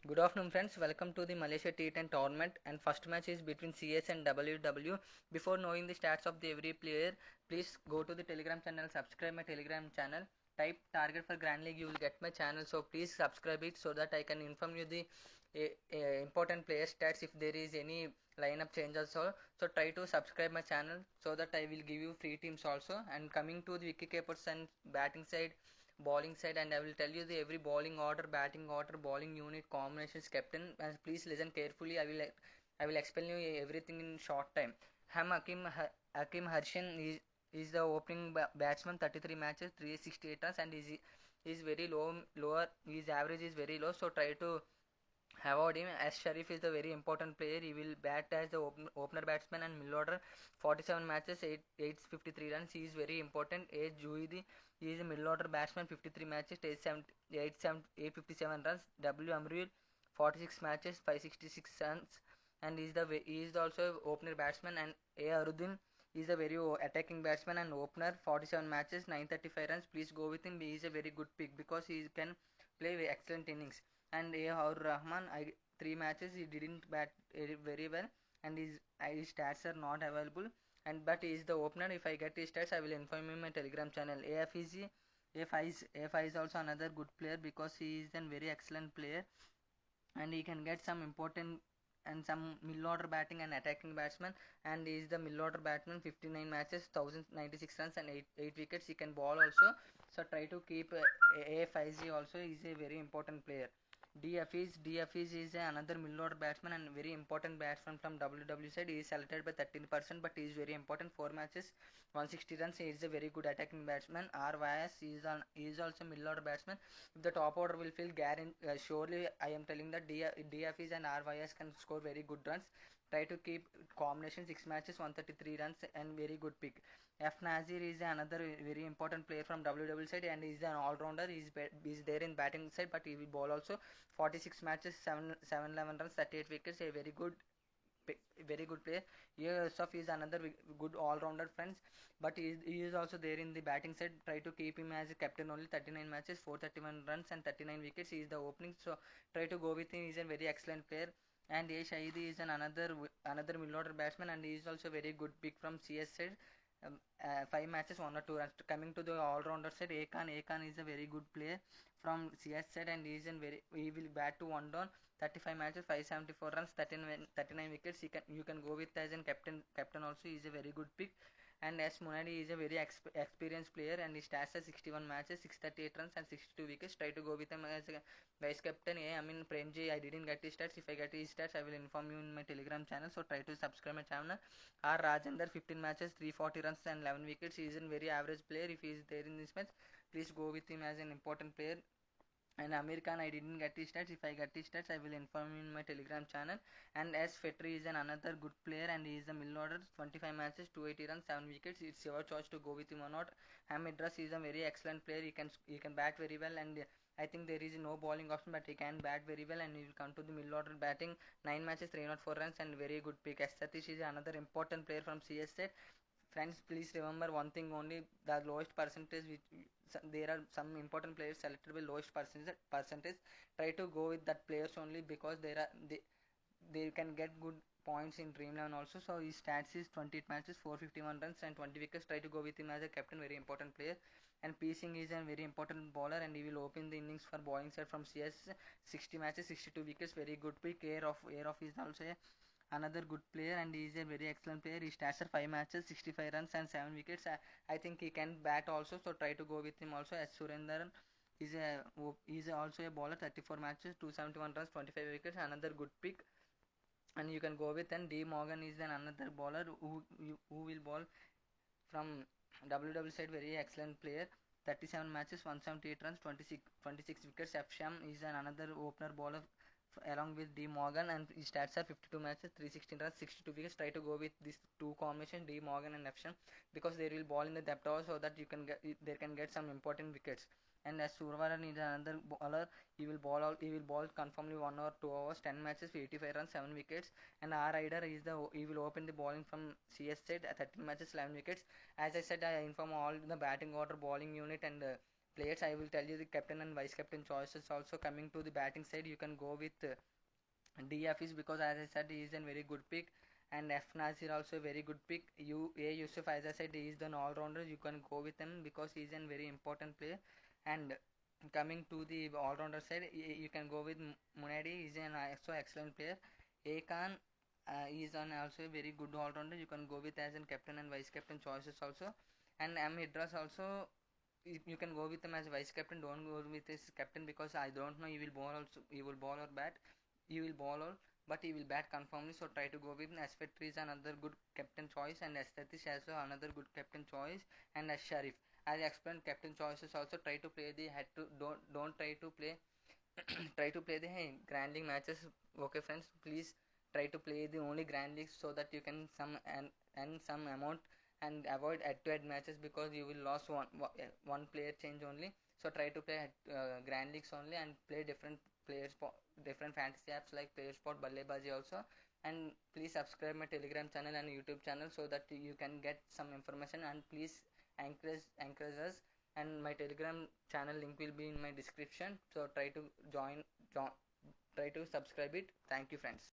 Good afternoon, friends. Welcome to the Malaysia T10 tournament. And first match is between CS and WW. Before knowing the stats of the every player, please go to the Telegram channel, subscribe my Telegram channel. Type target for Grand League, you will get my channel. So please subscribe it so that I can inform you the important player stats if there is any lineup changes. So try to subscribe my channel so that I will give you free teams also. And coming to the wicket keepers and batting side, bowling side, and I will tell you the every bowling order, batting order, bowling unit, combinations, captain, and please listen carefully. I will explain you everything in short time. Hakim Harshin is the opening batsman, 33 matches, 368 runs, and is very lower. His average is very low, so try to avoid him. As Sharif is the very important player, he will bat as the opener batsman and middle order. 47 matches, 853 runs. He is very important. A Juidi, he is a middle order batsman, 53 matches, 857 runs. W Amrul, 46 matches, 566 runs, and he is also opener batsman. And A Arudin is a very attacking batsman and opener, 47 matches, 935 runs. Please go with him. He is a very good pick because he can play excellent innings. And Aur Rahman, 3 matches he didn't bat very well, and his stats are not available. And but he is the opener. If I get his stats, I will inform you in my Telegram channel. AFI is also another good player because he is a very excellent player, and he can get some important and some middle order batting and attacking batsman, and he is the middle order batsman, 59 matches, 1096 runs, and 8 wickets. He can ball also, so try to keep AFIZ also. He is a very important player. DFEs is another middle order batsman and very important batsman from WW side. He is selected by 13%, but he is very important. 4 matches, 160 runs. He is a very good attacking batsman. RYS he is also middle order batsman. If the top order will fill, surely I am telling that DFEs and RYS can score very good runs. Try to keep combination 6 matches, 133 runs, and very good pick. F Nazir is another very important player from WW side, and he is an all-rounder. He is there in batting side, but he will bowl also. 46 matches, 711 runs, 38 wickets. A very good player. Yusuf is another good all-rounder, friends, but he is also there in the batting side. Try to keep him as a captain only. 39 matches, 431 runs, and 39 wickets. He is the opening, so try to go with him. He is a very excellent player. And A Shahidi is another middle order batsman, and he is also very good pick from CS side. 5 matches, 1 or 2 runs. Coming to the all-rounder side, Akan is a very good player from CS side, and he will bat to one down. 35 matches, 574 runs, 39 wickets. You can go with as a captain also. He is a very good pick. And S Munadi is a very experienced player, and he stats at 61 matches, 638 runs, and 62 wickets. Try to go with him as a vice captain. I mean Premji, I didn't get his stats. If I get his stats, I will inform you in my Telegram channel. So try to subscribe my channel. R Rajender, 15 matches, 340 runs, and 11 wickets. He is a very average player. If he is there in this match, please go with him as an important player. And Amir Khan, I didn't get his stats. If I get his stats, I will inform you in my Telegram channel. And S Fetri is another good player, and he is the middle order. 25 matches, 280 runs, 7 wickets. It's your choice to go with him or not. Hamid Idris is a very excellent player. He can bat very well, and I think there is no bowling option, but he can bat very well, and he will come to the middle order batting. 9 matches, 304 runs, and very good pick. S Satish is another important player from CS side. Friends, please remember one thing only: the lowest percentage, which there are some important players selected with lowest percentage. Try to go with that players only, because they can get good points in Dream 11 also. So his stats is 28 matches, 451 runs, and 20 wickets. Try to go with him as a captain, very important player. And P Singh is a very important bowler, and he will open the innings for bowling side from CS. 60 matches, 62 wickets, very good pick. Air of is also another good player, and he is a very excellent player. He stats are 5 matches, 65 runs, and 7 wickets. I think he can bat also, so try to go with him also. As Surendran is also a bowler, 34 matches, 271 runs, 25 wickets, another good pick. And you can go with. And D Morgan is another bowler who will bowl from WW side, very excellent player. 37 matches, 178 runs, 26 wickets. F Sham is another opener bowler along with D Morgan, and his stats are 52 matches, 316 runs, 62 wickets. Try to go with these two combinations, D Morgan and F Sham, because they will ball in the depth over, so that they can get some important wickets. And as Survaran is another bowler, he will bowl conformably 1 or 2 hours, 10 matches, 85 runs, 7 wickets. And R Rider he will open the bowling from CS side at 13 matches, 11 wickets. As I said, I inform all the batting order, bowling unit, and players, I will tell you the captain and vice captain choices. Also coming to the batting side, you can go with DF is because as I said he is a very good pick, and F Nazir also a very good pick. Yusuf, as I said, he is an all rounder. You can go with him because he is a very important player. And coming to the all rounder side, you can go with Munadi. He is an also excellent player. Akan is an also a very good all rounder. You can go with as an captain and vice captain choices also. And M Hidras also, you can go with him as vice captain. Don't go with his captain because I don't know he will bowl also. He will bowl or bat. He will bowl all, but he will bat confirmly. So try to go with Asfetri is another good captain choice, and Estetish also another good captain choice, and as Sharif. As I explained, captain choices also try to play the head to don't try to play try to play the grand league matches. Okay, friends, please try to play the only grand leagues so that you can some and some amount and avoid head-to-head matches because you will lose one player change only. So try to play grand leagues only and play different players different fantasy apps like PlayerSpot, Ballebazi also. And please subscribe my Telegram channel and YouTube channel so that you can get some information, and please encourage us, and my Telegram channel link will be in my description. So try to join, try to subscribe it. Thank you, friends.